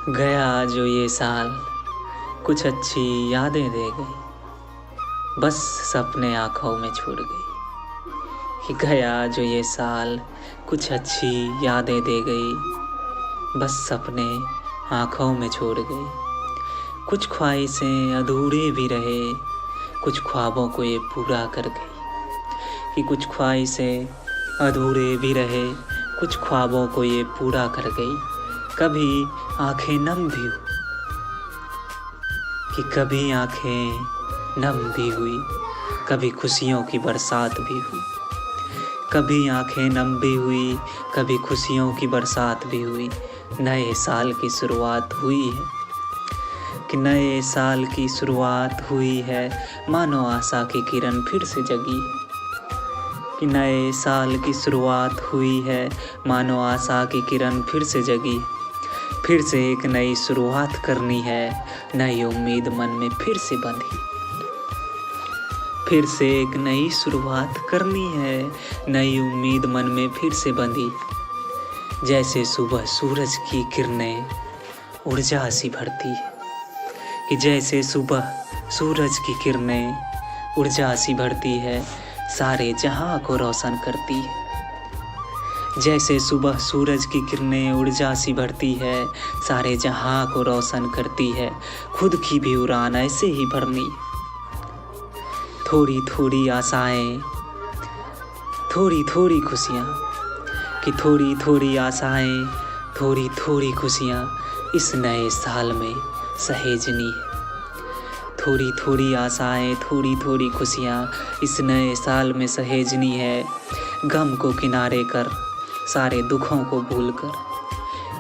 गया जो ये साल कुछ अच्छी यादें दे गई, बस सपने आँखों में छूट गई। कि गया जो ये साल कुछ अच्छी यादें दे गई, बस सपने आँखों में छूट गई। कुछ ख्वाहिशें अधूरे भी रहे, कुछ ख्वाबों को ये पूरा कर गई। कि कुछ ख्वाहिशें अधूरे भी रहे, कुछ ख्वाबों को ये पूरा कर गई। कभी आंखें नम भी हुई, कि कभी आंखें नम भी हुई, कभी खुशियों की बरसात भी हुई। कभी आंखें नम भी हुई, कभी खुशियों की बरसात भी हुई। नए साल की शुरुआत हुई है, कि नए साल की शुरुआत हुई है, मानो आशा की किरण फिर से जगी। कि नए साल की शुरुआत हुई है, मानो आशा की किरण फिर से जगी। फिर से एक नई शुरुआत करनी है, नई उम्मीद मन में फिर से बंधी। फिर से एक नई शुरुआत करनी है, नई उम्मीद मन में फिर से बंधी। जैसे सुबह सूरज की किरणें ऊर्जा सी भरती है, कि जैसे सुबह सूरज की किरणें ऊर्जा सी भरती है, सारे जहां को रोशन करती है। जैसे सुबह सूरज की किरणें ऊर्जा सी भरती है, सारे जहां को रोशन करती है। खुद की भी उड़ान ऐसे ही भरनी, थोड़ी थोड़ी आशाएं, थोड़ी थोड़ी खुशियाँ। कि थोड़ी थोड़ी आशाएं, थोड़ी थोड़ी खुशियाँ इस नए साल में सहेजनी है। थोड़ी थोड़ी आशाएं, थोड़ी थोड़ी खुशियाँ इस नए साल में सहेजनी है। गम को किनारे कर, सारे दुखों को भूल कर।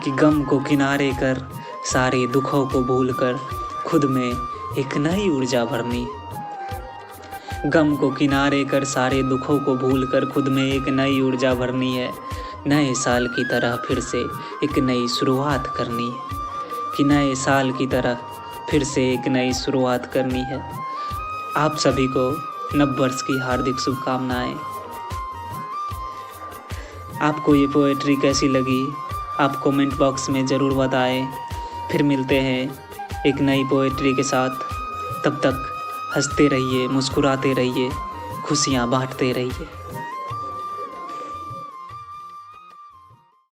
कि गम को किनारे कर, सारे दुखों को भूल कर, खुद में एक नई ऊर्जा भरनी। गम को किनारे कर, सारे दुखों को भूल कर, खुद में एक नई ऊर्जा भरनी है। नए साल की तरह फिर से एक नई शुरुआत करनी है। कि नए साल की तरह फिर से एक नई शुरुआत करनी है। आप सभी को नववर्ष की हार्दिक शुभकामनाएं। आपको ये पोएट्री कैसी लगी, आप कमेंट बॉक्स में ज़रूर बताएं। फिर मिलते हैं एक नई पोएट्री के साथ। तब तक हंसते रहिए, मुस्कुराते रहिए, खुशियाँ बांटते रहिए।